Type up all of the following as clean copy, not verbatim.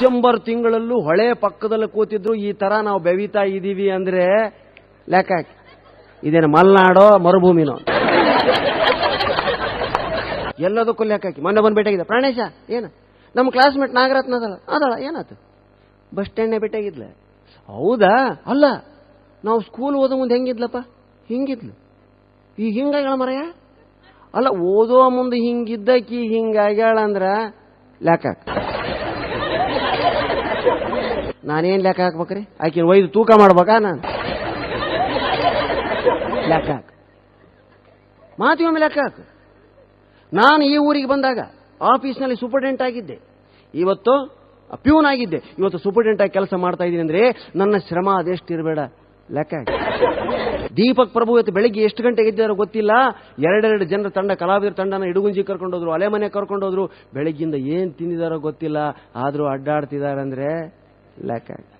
December ತಿಂಗಳಲ್ಲೂ ಹೊಳೆ ಪಕ್ಕದಲ್ಲಿ ಕೂತಿದ್ರು ಈ ತರ ನಾವು ಬೆವಿತಾ ಇದೀವಿ ಅಂದ್ರೆ ಲೆಕ್ಕ ಹಾಕಿ. ಇದೇನು ಮಲೆನಾಡೋ ಮರುಭೂಮಿನೋ? ಎಲ್ಲದಕ್ಕೂ ಲೆಕ್ಕ ಹಾಕಿ. ಮೊನ್ನೆ ಬಂದು ಭೇಟಿಯಾಗಿದ್ದ ಪ್ರಾಣೇಶ, ಏನು ನಮ್ಮ ಕ್ಲಾಸ್ಮೇಟ್ ನಾಗರತ್ನ ಅದಳ ಏನಾಯ್ತು? ಬಸ್ ಸ್ಟ್ಯಾಂಡ್ನೇ ಭೇಟಿಯಾಗಿದ್ಲ. ಹೌದಾ? ಅಲ್ಲ, ನಾವು ಸ್ಕೂಲ್ ಓದೋ ಮುಂದೆ ಹೆಂಗಿದ್ಲಪ್ಪ? ಹಿಂಗಿದ್ಲು. ಈಗ ಹಿಂಗಾಗ್ಯಾಳ ಮರಯ್ಯ. ಅಲ್ಲ, ಓದೋ ಮುಂದೆ ಹಿಂಗಿದ್ದಕಿ ಹಿಂಗಾಗ್ಯಾಳ ಅಂದ್ರ ಲೆಕ್ಕ ಹಾಕ. ನಾನೇನ್ ಲೆಕ್ಕ ಹಾಕ್ಬೇಕ್ರಿ? ಆಕೆ ಒಯ್ದು ತೂಕ ಮಾಡ್ಬೇಕಾ ನಾನು? ಲೆಕ್ಕ ಹಾಕ, ಮಾತಿಗೊಮ್ಮೆ ಲೆಕ್ಕ ಹಾಕು. ನಾನು ಈ ಊರಿಗೆ ಬಂದಾಗ ಆಫೀಸ್ನಲ್ಲಿ ಸೂಪರ್ಡೆಂಟ್ ಆಗಿದ್ದೆ, ಇವತ್ತು ಪ್ಯೂನ್ ಆಗಿದ್ದೆ, ಇವತ್ತು ಸೂಪರ್ಡೆಂಟ್ ಆಗಿ ಕೆಲಸ ಮಾಡ್ತಾ ಇದ್ದೀನಿ ಅಂದ್ರೆ ನನ್ನ ಶ್ರಮ ಅದೆಷ್ಟಿರಬೇಡ, ಲೆಕ್ಕ ಹಾಕಿ. ದೀಪಕ್ ಪ್ರಭು ಇವತ್ತು ಬೆಳಿಗ್ಗೆ ಎಷ್ಟು ಗಂಟೆಗೆ ಇದ್ದಾರೋ ಗೊತ್ತಿಲ್ಲ, 2 ಜನರ ತಂಡ, ಕಲಾವಿದರ ತಂಡನ ಇಡುಗುಂಜಿ ಕರ್ಕೊಂಡೋದ್ರು, ಅಲೆಮನೆ ಕರ್ಕೊಂಡೋದ್ರು. ಬೆಳಗ್ಗಿಂದ ಏನ್ ತಿಂದಿದಾರೋ ಗೊತ್ತಿಲ್ಲ, ಆದ್ರೂ ಅಡ್ಡಾಡ್ತಿದಾರಂದ್ರೆ ಲೆಕ್ಕ ಹಾಕಿ.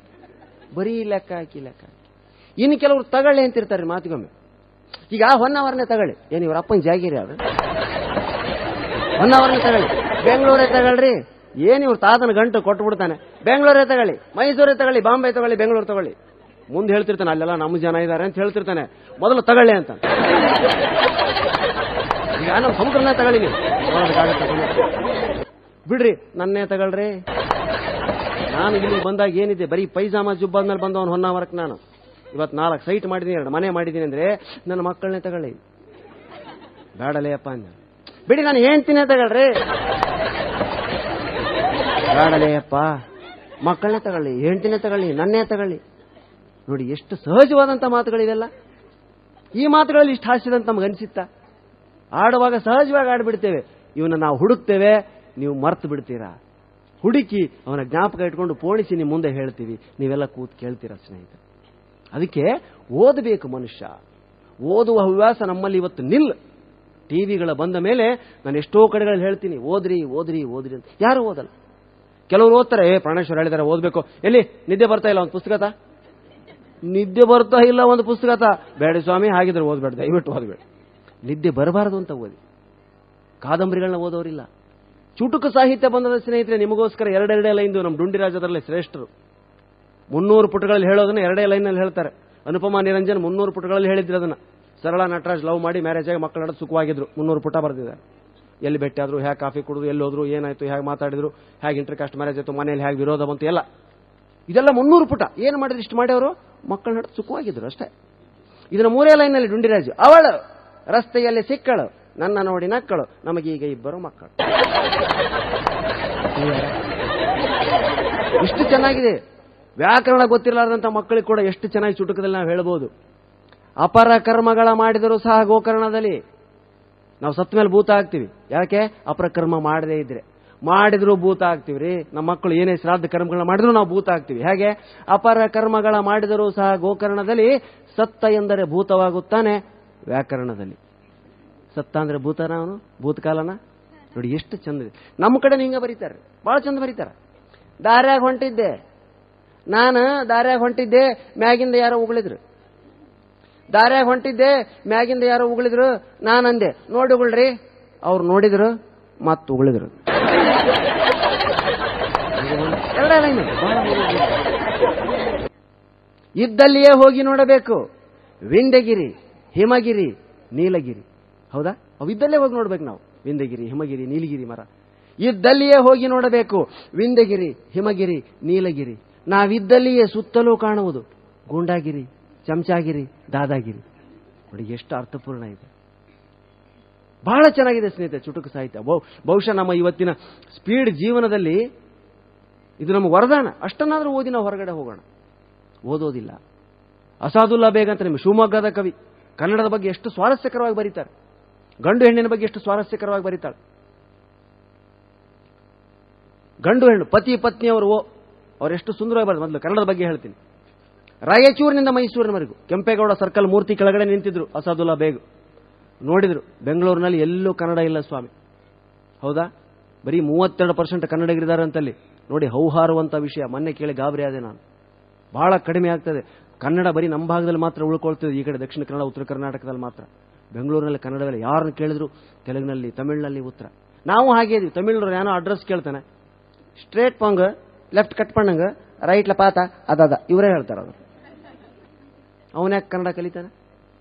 ಬರೀ ಲೆಕ್ಕ ಹಾಕಿ ಲೆಕ್ಕ ಹಾಕಿ. ಇನ್ನು ಕೆಲವರು ತಗೊಳ್ಳಿ ಅಂತಿರ್ತಾರೆ ಮಾತಿಗೊಮ್ಮೆ. ಈಗ ಹೊನ್ನಾವರನೇ ತಗೊಳ್ಳಿ, ಏನ್ ಇವ್ರ ಅಪ್ಪನ ಜಾಗೀರಿ ಅದು? ಹೊನ್ನಾವರನೇ ತಗೊಳ್ಳಿ, ಬೆಂಗಳೂರೇ ತಗೊಳ್ರಿ, ಏನ್ ಇವ್ರ ತಾತನ ಗಂಟು ಕೊಟ್ಬಿಡ್ತಾನೆ. ಬೆಂಗಳೂರೇ ತಗೊಳ್ಳಿ, ಮೈಸೂರೇ ತಗೊಳ್ಳಿ, ಬಾಂಬೆ ತಗೊಳ್ಳಿ, ಬೆಂಗಳೂರು ತಗೊಳ್ಳಿ. ಮುಂದೆ ಹೇಳ್ತಿರ್ತಾನೆ ಅಲ್ಲೆಲ್ಲ ನಮ್ಮ ಜನ ಇದ್ದಾರೆ ಅಂತ ಹೇಳ್ತಿರ್ತಾನೆ, ಮೊದಲು ತಗೊಳ್ಳಿ ಅಂತ. ಈಗ ನಮ್ಮ ಸಮುದ್ರನೇ ತಗೊಳ್ಳಿ ನೀವು, ಬಿಡ್ರಿ ನನ್ನೇ ತಗೊಳ್ರಿ. ನಾನು ಇಲ್ಲಿ ಬಂದಾಗ ಏನಿದೆ, ಬರೀ ಪೈಜಾಮ ಜುಬ್ಬಾದ್ಮೇಲೆ ಬಂದವನು ಹೊನ್ನಾವರಕ್ಕೆ. ನಾನು ಇವತ್ತು 4 ಸೈಟ್ ಮಾಡಿದ್ದೀನಿ, 2 ಮನೆ ಮಾಡಿದ್ದೀನಿ ಅಂದ್ರೆ ನನ್ನ ಮಕ್ಕಳನ್ನೇ ತಗೊಳ್ಳಿ. ಬೇಡಲೇ ಅಪ್ಪ ಅಂದ. ಬಿಡಿ ನಾನು ಹೇಳ್ತೀನಿ ತಗೊಳ್ರಿ. ಬೇಡಲೇ ಅಪ್ಪ, ಮಕ್ಕಳನ್ನೇ ತಗೊಳ್ಳಿ, ಹೆಂಡ್ತಿನೇ ತಗೊಳ್ಳಿ, ನನ್ನೇ ತಗೊಳ್ಳಿ. ನೋಡಿ ಎಷ್ಟು ಸಹಜವಾದಂತ ಮಾತುಗಳಿವೆಲ್ಲ. ಈ ಮಾತುಗಳಲ್ಲಿ ಇಷ್ಟು ಹಾಸ್ಯದಂತ ನಮ್ಗೆ ಅನಿಸುತ್ತಾ? ಆಡುವಾಗ ಸಹಜವಾಗಿ ಆಡ್ಬಿಡ್ತೇವೆ, ಇವನ್ನ ನಾವು ಹುಡುಕ್ತೇವೆ, ನೀವು ಮರ್ತು ಬಿಡ್ತೀರಾ. ಹುಡುಕಿ ಅವನ ಜ್ಞಾಪಕ ಇಟ್ಕೊಂಡು ಪೋಣಿಸಿ ನಿಮ್ಮ ಮುಂದೆ ಹೇಳ್ತೀವಿ, ನೀವೆಲ್ಲ ಕೂತ್ ಕೇಳ್ತೀರಾ ಸ್ನೇಹಿತರೆ. ಅದಕ್ಕೆ ಓದಬೇಕು ಮನುಷ್ಯ. ಓದುವ ಹವ್ಯಾಸ ನಮ್ಮಲ್ಲಿ ಇವತ್ತು ನಿಲ್. ಟಿವಿಗಳ ಬಂದ ಮೇಲೆ ನಾನು ಎಷ್ಟೋ ಕಡೆಗಳಲ್ಲಿ ಹೇಳ್ತೀನಿ, ಓದ್ರಿ ಓದ್ರಿ ಓದ್ರಿ ಅಂತ. ಯಾರು ಓದಲ್ಲ. ಕೆಲವರು ಓದ್ತಾರೆ, ಪ್ರಾಣೇಶ್ವರ ಹೇಳಿದಾರೆ ಓದ್ಬೇಕು. ಎಲ್ಲಿ ನಿದ್ದೆ ಬರ್ತಾ ಇಲ್ಲ ಒಂದು ಪುಸ್ತಕ? ನಿದ್ದೆ ಬರ್ತಾ ಇಲ್ಲ ಒಂದು ಪುಸ್ತಕ? ಬೇಡ ಸ್ವಾಮಿ, ಹಾಗಿದ್ರೆ ಓದ್ಬೇಡ, ದಯವಿಟ್ಟು ಓದ್ಬೇಡ. ನಿದ್ದೆ ಬರಬಾರದು ಅಂತ ಓದಿ. ಕಾದಂಬರಿಗಳನ್ನ ಓದೋರಿಲ್ಲ. ಚುಟುಕು ಸಾಹಿತ್ಯ ಬಂದದ ಸ್ನೇಹಿತರೆ, ನಿಮಗೋಸ್ಕರ 2 ಲೈನ್ ನಮ್ಮ ಡುಂಡಿರಾಜದಲ್ಲೇ ಶ್ರೇಷ್ಠರು. 300 ಪುಟಗಳಲ್ಲಿ ಹೇಳೋದನ್ನ 2 ಲೈನ್ನಲ್ಲಿ ಹೇಳ್ತಾರೆ. ಅನುಪಮಾ ನಿರಂಜನ್ 300 ಪುಟಗಳಲ್ಲಿ ಹೇಳಿದ್ರು ಅದನ್ನ. ಸರಳ ನಟರಾಜ್ ಲವ್ ಮಾಡಿ ಮ್ಯಾರೇಜ್ ಆಗಿ ಮಕ್ಕಳ ನಡುವೆ ಸುಖವಾಗಿದ್ರು. 300 ಪುಟ ಬರೆದಿದ್ದಾರೆ. ಎಲ್ಲಿ ಭೇಟಿ ಆದ್ರು, ಹೇಗೆ ಕಾಫಿ ಕುಡಿದ್ರು, ಎಲ್ಲಿ ಹೋದ್ರು, ಏನಾಯ್ತು, ಹೇಗೆ ಮಾತಾಡಿದ್ರು, ಹೇಗೆ ಇಂಟರ್ಕಾಸ್ಟ್ ಮ್ಯಾರೇಜ್ ಆಯ್ತು, ಮನೇಲಿ ಹೇಗೆ ವಿರೋಧ ಬಂತು, ಎಲ್ಲ ಇದೆಲ್ಲ 300 ಪುಟ. ಏನು ಮಾಡಿದ್ರು? ಇಷ್ಟು ಮಾಡಿ ಅವರು ಮಕ್ಕಳ ನಡುವೆ ಸುಖವಾಗಿದ್ರು ಅಷ್ಟೇ. ಇದನ್ನ 3 ಲೈನ್ನಲ್ಲಿ ಡುಂಡಿರಾಜು. ಅವಳು ರಸ್ತೆಯಲ್ಲಿ ಸಿಕ್ಕಳು, ನನ್ನ ನೋಡಿ ನಕ್ಕಳು, ನಮಗೀಗ 2 ಮಕ್ಕಳು. ಇಷ್ಟು ಚೆನ್ನಾಗಿದೆ. ವ್ಯಾಕರಣ ಗೊತ್ತಿರಲಾರ್ದಂತ ಮಕ್ಕಳಿಗೆ ಕೂಡ ಎಷ್ಟು ಚೆನ್ನಾಗಿ ಚುಟುಕದಲ್ಲಿ ನಾವು ಹೇಳ್ಬೋದು. ಅಪರ ಕರ್ಮಗಳ ಮಾಡಿದರೂ ಸಹ ಗೋಕರ್ಣದಲ್ಲಿ. ನಾವು ಸತ್ತ ಮೇಲೆ ಭೂತ ಆಗ್ತೀವಿ. ಯಾಕೆ? ಅಪರ ಕರ್ಮ ಮಾಡದೇ ಇದ್ರೆ. ಮಾಡಿದ್ರು ಭೂತ ಆಗ್ತೀವಿ ರೀ. ನಮ್ಮ ಮಕ್ಕಳು ಏನೇ ಶ್ರಾದ್ದ ಕರ್ಮಗಳನ್ನ ಮಾಡಿದ್ರು ನಾವು ಭೂತ ಆಗ್ತೀವಿ. ಹೇಗೆ? ಅಪರ ಕರ್ಮಗಳ ಮಾಡಿದರೂ ಸಹ ಗೋಕರ್ಣದಲ್ಲಿ. ಸತ್ತ ಎಂದರೆ ಭೂತವಾಗುತ್ತಾನೆ ವ್ಯಾಕರಣದಲ್ಲಿ. ಸತ್ತ ಅಂದ್ರೆ ಭೂತನ, ಅವನು ಭೂತಕಾಲನ. ನೋಡಿ ಎಷ್ಟು ಚಂದ ಇದೆ. ನಮ್ಮ ಕಡೆ ಹಿಂಗ ಬರೀತಾರೆ, ಬಹಳ ಚಂದ ಬರೀತಾರೆ. ದಾರ್ಯಾಗ ಹೊಂಟಿದ್ದೆ ನಾನು, ದಾರ್ಯಾಗ ಹೊಂಟಿದ್ದೆ, ಮ್ಯಾಗಿಂದ ಯಾರೋ ಉಗುಳಿದ್ರು. ದಾರ್ಯಾಗ ಹೊಂಟಿದ್ದೆ, ಮ್ಯಾಗಿಂದ ಯಾರೋ ಉಗುಳಿದ್ರು. ನಾನಂದೆ ನೋಡಿ ಉಗುಳ್ರಿ. ಅವ್ರು ನೋಡಿದ್ರು ಮತ್ತು ಉಗುಳಿದ್ರು. ಇದ್ದಲ್ಲಿಯೇ ಹೋಗಿ ನೋಡಬೇಕು. ವಿಂಧ್ಯಗಿರಿ, ಹಿಮಗಿರಿ, ನೀಲಗಿರಿ. ಹೌದಾ? ಅವು ಇದ್ದಲ್ಲೇ ಹೋಗಿ ನೋಡ್ಬೇಕು ನಾವು. ವಿಂಧ್ಯಗಿರಿ, ಹಿಮಗಿರಿ, ನೀಲಗಿರಿ ಮರ ಇದ್ದಲ್ಲಿಯೇ ಹೋಗಿ ನೋಡಬೇಕು. ವಿಂಧ್ಯಗಿರಿ, ಹಿಮಗಿರಿ, ನೀಲಗಿರಿ. ನಾವಿದ್ದಲ್ಲಿಯೇ ಸುತ್ತಲೂ ಕಾಣುವುದು ಗೂಂಡಾಗಿರಿ, ಚಮಚಾಗಿರಿ, ದಾದಾಗಿರಿ. ನೋಡಿ ಎಷ್ಟು ಅರ್ಥಪೂರ್ಣ ಇದೆ. ಬಹಳ ಚೆನ್ನಾಗಿದೆ ಸ್ನೇಹಿತರೆ ಚುಟುಕು ಸಾಹಿತ್ಯ. ಬಹುಶಃ ನಮ್ಮ ಇವತ್ತಿನ ಸ್ಪೀಡ್ ಜೀವನದಲ್ಲಿ ಇದು ನಮ್ಮ ವರದಾನ. ಅಷ್ಟನ್ನಾದ್ರೂ ಓದಿ ನಾವು ಹೊರಗಡೆ ಹೋಗೋಣ. ಓದೋದಿಲ್ಲ. ಅಸಾದುಲ್ಲಾ ಬೇಗ್ ಅಂತ ನಿಮ್ಮ ಶಿವಮೊಗ್ಗದ ಕವಿ, ಕನ್ನಡದ ಬಗ್ಗೆ ಎಷ್ಟು ಸ್ವಾರಸ್ಯಕರವಾಗಿ ಬರೀತಾರೆ. ಗಂಡು ಹೆಣ್ಣಿನ ಬಗ್ಗೆ ಎಷ್ಟು ಸ್ವಾರಸ್ಯಕರವಾಗಿ ಬರೀತಾಳೆ. ಗಂಡು ಹೆಣ್ಣು, ಪತಿ ಪತ್ನಿಯವರು ಅವರೆಷ್ಟು ಸುಂದರವಾಗಿ ಬರೆದು. ಮೊದಲು ಕನ್ನಡದ ಬಗ್ಗೆ ಹೇಳ್ತೀನಿ. ರಾಯಚೂರಿನಿಂದ ಮೈಸೂರಿನವರೆಗೂ ಕೆಂಪೇಗೌಡ ಸರ್ಕಲ್ ಮೂರ್ತಿ ಕೆಳಗಡೆ ನಿಂತಿದ್ರು ಅಸಾದುಲ್ಲಾ ಬೇಗ್. ನೋಡಿದ್ರು ಬೆಂಗಳೂರಿನಲ್ಲಿ ಎಲ್ಲೂ ಕನ್ನಡ ಇಲ್ಲ ಸ್ವಾಮಿ. ಹೌದಾ? ಬರೀ 32% ಕನ್ನಡಿಗರಿದ್ದಾರೆ ಅಂತಲ್ಲಿ. ನೋಡಿ ಹೌಹಾರುವಂತ ವಿಷಯ. ಮೊನ್ನೆ ಕೇಳಿ ಗಾಬರಿ ಆದೆ ನಾನು. ಬಹಳ ಕಡಿಮೆ ಆಗ್ತದೆ ಕನ್ನಡ. ಬರೀ ನಮ್ಮ ಭಾಗದಲ್ಲಿ ಮಾತ್ರ ಉಳ್ಕೊಳ್ತದೆ. ಈ ಕಡೆ ದಕ್ಷಿಣ ಕನ್ನಡ, ಉತ್ತರ ಕರ್ನಾಟಕದಲ್ಲಿ ಮಾತ್ರ. ಬೆಂಗಳೂರಿನಲ್ಲಿ ಕನ್ನಡದಲ್ಲಿ ಯಾರನ್ನು ಕೇಳಿದ್ರು ತೆಲುಗಿನಲ್ಲಿ, ತಮಿಳಿನಲ್ಲಿ ಉತ್ತರ. ನಾವು ಹಾಗೆ ಇದೀವಿ. ತಮಿಳ್ನವ್ರು ಏನೋ ಅಡ್ರೆಸ್ ಕೇಳ್ತಾನೆ, ಸ್ಟ್ರೇಟ್ ಪಂಗ್ ಲೆಫ್ಟ್ ಕಟ್ ಪಣ್ಣಂಗ ರೈಟ್ಲ ಪಾತ ಅದ ಇವರೇ ಹೇಳ್ತಾರ. ಅದು ಅವನ್ಯಾಕೆ ಕನ್ನಡ ಕಲಿತಾನೆ?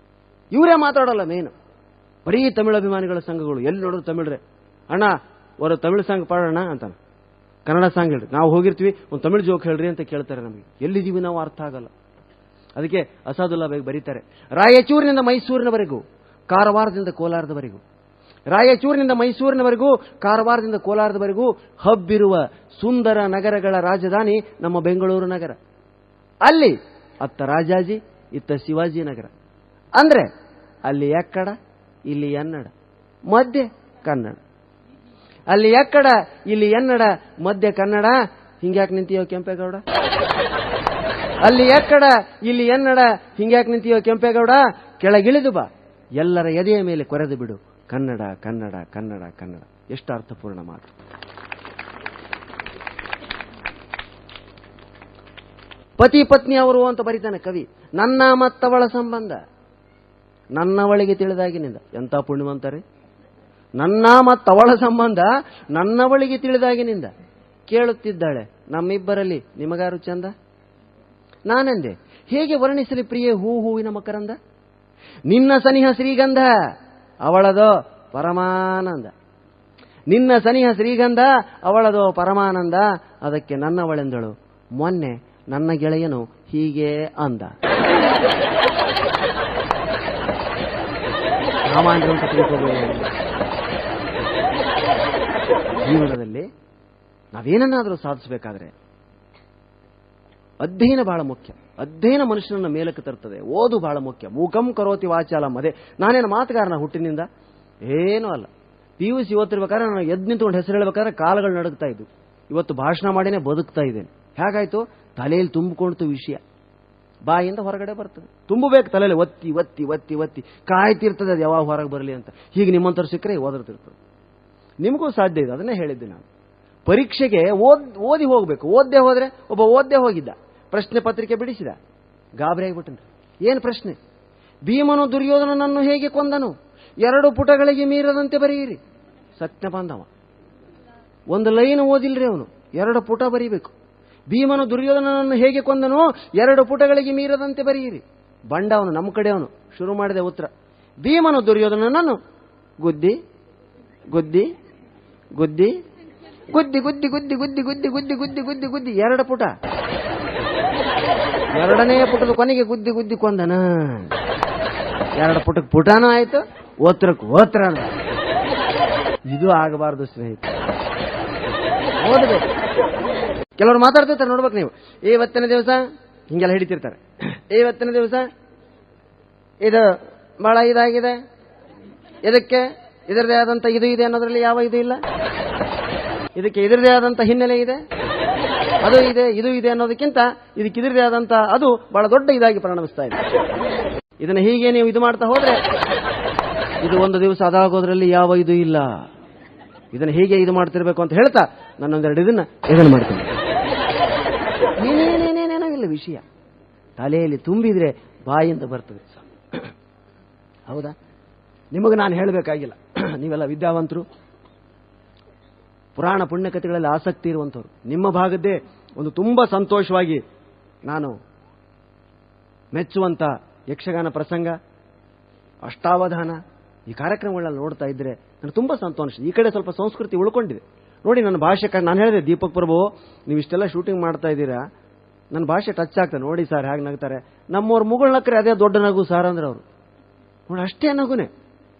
ಇವರೇ ಮಾತಾಡೋಲ್ಲ. ಮೇನು ಬರೀ ತಮಿಳು ಅಭಿಮಾನಿಗಳ ಸಂಘಗಳು, ಎಲ್ಲಿ ನೋಡಿದ್ರು ತಮಿಳ್ರೆ. ಅಣ್ಣ ಒಂದು ತಮಿಳು ಸಾಂಗ್ ಪಾಡೋಣ ಅಂತಾನೆ, ಕನ್ನಡ ಸಾಂಗ್ ಹೇಳ್ರಿ. ನಾವು ಹೋಗಿರ್ತೀವಿ, ಒಂದು ತಮಿಳು ಜೋಕ್ ಹೇಳ್ರಿ ಅಂತ ಕೇಳ್ತಾರೆ. ನಮಗೆ ಎಲ್ಲಿದ್ದೀವಿ ನಾವು ಅರ್ಥ ಆಗಲ್ಲ. ಅದಕ್ಕೆ ಅಸಾದುಲ್ಲಾ ಬೇಗ್ ಬರೀತಾರೆ, ರಾಯಚೂರಿನಿಂದ ಮೈಸೂರಿನವರೆಗೂ, ಕಾರವಾರದಿಂದ ಕೋಲಾರದವರೆಗೂ, ರಾಯಚೂರಿನಿಂದ ಮೈಸೂರಿನವರೆಗೂ, ಕಾರವಾರದಿಂದ ಕೋಲಾರದವರೆಗೂ ಹಬ್ಬಿರುವ ಸುಂದರ ನಗರಗಳ ರಾಜಧಾನಿ ನಮ್ಮ ಬೆಂಗಳೂರು ನಗರ. ಅಲ್ಲಿ ಅತ್ತ ರಾಜಾಜಿ, ಇತ್ತ ಶಿವಾಜಿ ನಗರ. ಅಂದ್ರೆ ಅಲ್ಲಿ ಎಕ್ಕಡ, ಇಲ್ಲಿ ಎನ್ನಡ, ಮಧ್ಯೆ ಕನ್ನಡ. ಅಲ್ಲಿ ಎಕ್ಕಡ, ಇಲ್ಲಿ ಎನ್ನಡ, ಮಧ್ಯೆ ಕನ್ನಡ. ಹಿಂಗ್ಯಾಕೆ ನಿಂತೀಯೋ ಕೆಂಪೇಗೌಡ? ಅಲ್ಲಿ ಎಕ್ಕಡ, ಇಲ್ಲಿ ಎನ್ನಡ, ಹಿಂಗ್ಯಾಕೆ ನಿಂತೀಯೋ ಕೆಂಪೇಗೌಡ? ಕೆಳಗಿಳಿದು ಬಾ, ಎಲ್ಲರ ಎದೆಯ ಮೇಲೆ ಕೊರೆದು ಬಿಡು, ಕನ್ನಡ ಕನ್ನಡ ಕನ್ನಡ ಕನ್ನಡ. ಎಷ್ಟು ಅರ್ಥಪೂರ್ಣ ಮಾತು. ಪತಿ ಪತ್ನಿ ಅವರು ಅಂತ ಬರೀತಾನೆ ಕವಿ. ನನ್ನ ಮತ್ತವಳ ಸಂಬಂಧ ನನ್ನವಳಿಗೆ ತಿಳಿದಾಗಿನಿಂದ. ಎಂಥ ಪುಣ್ಯವಂತರೇ! ನನ್ನ ಮತ್ತವಳ ಸಂಬಂಧ ನನ್ನವಳಿಗೆ ತಿಳಿದಾಗಿನಿಂದ. ಕೇಳುತ್ತಿದ್ದಾಳೆ, ನಮ್ಮಿಬ್ಬರಲ್ಲಿ ನಿಮಗಾರು ಚಂದ? ನಾನೆಂದೆ, ಹೇಗೆ ವರ್ಣಿಸಲಿ ಪ್ರಿಯೆ ಹೂವಿನ ಮಕರಂದ? ನಿನ್ನ ಸನಿಹ ಶ್ರೀಗಂಧ, ಅವಳದೋ ಪರಮಾನಂದ. ನಿನ್ನ ಸನಿಹ ಶ್ರೀಗಂಧ, ಅವಳದೋ ಪರಮಾನಂದ. ಅದಕ್ಕೆ ನನ್ನವಳೆಂದಳು, ಮೊನ್ನೆ ನನ್ನ ಗೆಳೆಯನು ಹೀಗೆ ಅಂದ. ಜೀವನದಲ್ಲಿ ನಾವೇನನ್ನಾದರೂ ಸಾಧಿಸಬೇಕಾದ್ರೆ ಅಧ್ಯಯನ ಬಹಳ ಮುಖ್ಯ. ಅಧ್ಯಯನ ಮನುಷ್ಯನನ್ನ ಮೇಲಕ್ಕೆ ತರ್ತದೆ. ಓದು ಬಹಳ ಮುಖ್ಯ. ಮೂಕಂ ಕರೋತಿ ವಾಚಾಲಂ. ಅದೇ, ನಾನೇನು ಮಾತುಗಾರನ ಹುಟ್ಟಿನಿಂದ? ಏನೂ ಅಲ್ಲ. PUC ಓದ್ತಿರ್ಬೇಕಾದ್ರೆ ನಾನು ಎದ್ದು ನಿಂತ್ಕೊಂಡು ಹೆಸರು ಹೇಳ್ಬೇಕಾದ್ರೆ ಕಾಲುಗಳು ನಡುಗ್ತಾ ಇದ್ದು. ಇವತ್ತು ಭಾಷಣ ಮಾಡಿನೇ ಬದುಕ್ತಾ ಇದ್ದೇನೆ. ಹೇಗಾಯ್ತು? ತಲೆಯಲ್ಲಿ ತುಂಬಿಕೊಳ್ತು ವಿಷಯ, ಬಾಯಿಂದ ಹೊರಗಡೆ ಬರ್ತದೆ. ತುಂಬಬೇಕು ತಲೆಯಲ್ಲಿ, ಒತ್ತಿ ಒತ್ತಿ ಒತ್ತಿ ಒತ್ತಿ ಕಾಯ್ತಿರ್ತದೆ ಅದು ಯಾವಾಗ ಹೊರಗೆ ಬರಲಿ ಅಂತ. ಹೀಗೆ ನಿಮ್ಮಂತರು ಸಿಕ್ಕರೆ ಓದಿರ್ತಿರ್ತದೆ. ನಿಮಗೂ ಸಾಧ್ಯ ಇದೆ. ಅದನ್ನೇ ಹೇಳಿದ್ದೆ ನಾನು. ಪರೀಕ್ಷೆಗೆ ಓದಿ ಹೋಗ್ಬೇಕು. ಓದ್ದೇ ಹೋದ್ರೆ, ಒಬ್ಬ ಓದ್ದೇ ಹೋಗಿದ್ದ, ಪ್ರಶ್ನೆ ಪತ್ರಿಕೆ ಬಿಡಿಸಿದ, ಗಾಬರಿ ಆಗಿಬಿಟ್ಟನ್ರಿ. ಏನು ಪ್ರಶ್ನೆ? ಭೀಮನು ದುರ್ಯೋಧನನನ್ನು ಹೇಗೆ ಕೊಂದನು? 2 ಪುಟಗಳಿಗೆ ಮೀರದಂತೆ ಬರೆಯಿರಿ. ಸತ್ಯ ಬಾಂಧವ, ಒಂದು ಲೈನ್ ಓದಿಲ್ರಿ ಅವನು, 2 ಪುಟ ಬರೀಬೇಕು. ಭೀಮನು ದುರ್ಯೋಧನನನ್ನು ಹೇಗೆ ಕೊಂದನು? 2 ಪುಟಗಳಿಗೆ ಮೀರದಂತೆ ಬರೆಯಿರಿ. ಬಂಡ ಅವನು, ನಮ್ಮ ಕಡೆ ಅವನು. ಶುರು ಮಾಡಿದೆ ಉತ್ತರ. ಭೀಮನು ದುರ್ಯೋಧನನನ್ನು ಗುದ್ದಿ ಗುದ್ದಿ ಗುದ್ದಿ ಗುದ್ದಿ ಗುದ್ದಿ ಗುದ್ದಿ ಗುದ್ದಿ ಗುದ್ದಿ ಗುದ್ದಿ ಗುದ್ದಿ ಗುದ್ದಿ ಗುದ್ದಿ 2 ಪುಟ. 2ನೇ ಪುಟದ ಕೊನೆಗೆ ಗುದ್ದಿ ಗುದ್ದಿ ಕೊಂದನ. 2 ಪುಟಕ್ಕೆ ಪುಟಾನೂ ಆಯ್ತು, ಓತ್ರಕ್ಕೆ ಓತ್ರನ. ಇದು ಆಗಬಾರದು ಸ್ನೇಹಿತರೆ. ಓದಬೇಕು. ಕೆಲವರು ಮಾತಾಡ್ತಿರ್ತಾರೆ, ನೋಡ್ಬೇಕು ನೀವು. ಇವತ್ತಿನ ದಿವಸ ಹಿಂಗೆಲ್ಲ ಹಿಡಿತಿರ್ತಾರೆ. ಇವತ್ತಿನ ದಿವಸ ಇದು ಬಹಳ ಇದಾಗಿದೆ, ಇದಕ್ಕೆ ಇದರದೇ ಆದಂತ ಇದು ಇದೆ ಅನ್ನೋದ್ರಲ್ಲಿ ಯಾವ ಇದು ಇಲ್ಲ, ಇದಕ್ಕೆ ಇದರದೇ ಆದಂತ ಹಿನ್ನೆಲೆ ಇದೆ, ಅದು ಇದೆ ಇದು ಇದೆ ಅನ್ನೋದಕ್ಕಿಂತ ಇದಕ್ಕೆ ಇದರದೇ ಆದಂತ ಅದು ಬಹಳ ದೊಡ್ಡ ಇದಾಗಿ ಪರಿಣಮಿಸ್ತಾ ಇದೆ. ಇದನ್ನ ಹೀಗೆ ನೀವು ಇದು ಮಾಡ್ತಾ ಹೋದ್ರೆ ಇದು ಒಂದು ದಿವಸ ಅದಾಗೋದ್ರಲ್ಲಿ ಯಾವ ಇದು ಇಲ್ಲ. ಇದನ್ನ ಹೀಗೆ ಇದು ಮಾಡ್ತಿರ್ಬೇಕು ಅಂತ ಹೇಳ್ತಾ ನಾನೊಂದೆರಡು ಇದನ್ನ ಎದುರು ಮಾಡ್ತೀನಿ. ಏನೇನೇನೇನೇನೋ ಇಲ್ಲ ವಿಷಯ, ತಲೆಯಲ್ಲಿ ತುಂಬಿದ್ರೆ ಬಾಯಿಂದ ಬರ್ತದೆ. ಹೌದಾ? ನಿಮಗೆ ನಾನು ಹೇಳಬೇಕಾಗಿಲ್ಲ. ನೀವೆಲ್ಲ ವಿದ್ಯಾವಂತರು, ಪುರಾಣ ಪುಣ್ಯಕಥೆಗಳಲ್ಲಿ ಆಸಕ್ತಿ ಇರುವಂಥವ್ರು. ನಿಮ್ಮ ಭಾಗದ್ದೇ ಒಂದು ತುಂಬಾ ಸಂತೋಷವಾಗಿ ನಾನು ಮೆಚ್ಚುವಂತ ಯಕ್ಷಗಾನ ಪ್ರಸಂಗ, ಅಷ್ಟಾವಧಾನ, ಈ ಕಾರ್ಯಕ್ರಮಗಳನ್ನ ನೋಡ್ತಾ ಇದ್ರೆ ನನಗೆ ತುಂಬಾ ಸಂತೋಷ. ಈ ಕಡೆ ಸ್ವಲ್ಪ ಸಂಸ್ಕೃತಿ ಉಳ್ಕೊಂಡಿದೆ ನೋಡಿ. ನನ್ನ ಭಾಷೆ ನಾನು ಹೇಳಿದೆ, ದೀಪಕ್ ಪ್ರಭು ನೀವು ಇಷ್ಟೆಲ್ಲ ಶೂಟಿಂಗ್ ಮಾಡ್ತಾ ಇದ್ದೀರಾ, ನನ್ನ ಭಾಷೆ ಟಚ್ ಆಗ್ತದೆ ನೋಡಿ ಸರ್, ಹೇಗೆ ನಗ್ತಾರೆ. ನಮ್ಮವ್ರ ಮುಗುಳ್ ನಕ್ರೆ ಅದೇ ದೊಡ್ಡ ನಗು ಸಾರ್ ಅಂದ್ರೆ ಅವರು ನೋಡಿ, ಅಷ್ಟೇ ನಗುನೆ.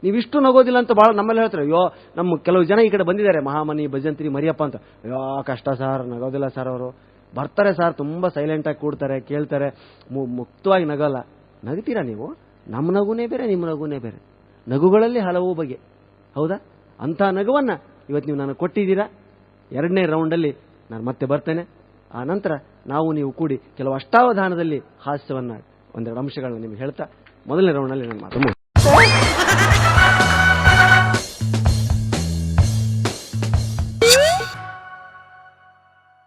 ನೀವಿಷ್ಟು ನಗೋದಿಲ್ಲ ಅಂತ ಬಹಳ ನಮ್ಮಲ್ಲಿ ಹೇಳ್ತಾರೆ. ಅಯ್ಯೋ, ನಮ್ಮ ಕೆಲವು ಜನ ಈ ಕಡೆ ಬಂದಿದ್ದಾರೆ, ಮಹಾಮನಿ ಭಜಂತ್ರಿ ಮರಿಯಪ್ಪ ಅಂತ. ಅಯ್ಯೋ ಕಷ್ಟ ಸಾರ್, ನಗೋದಿಲ್ಲ ಸರ್ ಅವರು. ಬರ್ತಾರೆ ಸರ್, ತುಂಬಾ ಸೈಲೆಂಟ್ ಆಗಿ ಕೂಡ್ತಾರೆ, ಕೇಳ್ತಾರೆ, ಮುಕ್ತವಾಗಿ ನಗಲ್ಲ. ನಗ್ತೀರಾ ನೀವು? ನಮ್ಮ ನಗುನೇ ಬೇರೆ, ನಿಮ್ಮ ನಗುನೇ ಬೇರೆ. ನಗುಗಳಲ್ಲಿ ಹಲವು ಬಗೆ. ಹೌದಾ? ಅಂಥ ನಗುವನ್ನ ಇವತ್ತು ನೀವು ನನಗೆ ಕೊಟ್ಟಿದ್ದೀರಾ. 2ನೇ ರೌಂಡಲ್ಲಿ ನಾನು ಮತ್ತೆ ಬರ್ತೇನೆ. ಆ ನಂತರ ನಾವು ನೀವು ಕೂಡಿ ಕೆಲವು ಅಷ್ಟಾವಧಾನದಲ್ಲಿ ಹಾಸ್ಯವನ್ನ, ಒಂದೆರಡು ಅಂಶಗಳನ್ನ ನಿಮ್ಗೆ ಹೇಳ್ತಾ 1ನೇ ರೌಂಡ್ನಲ್ಲಿ ನಾನು ಮಾತು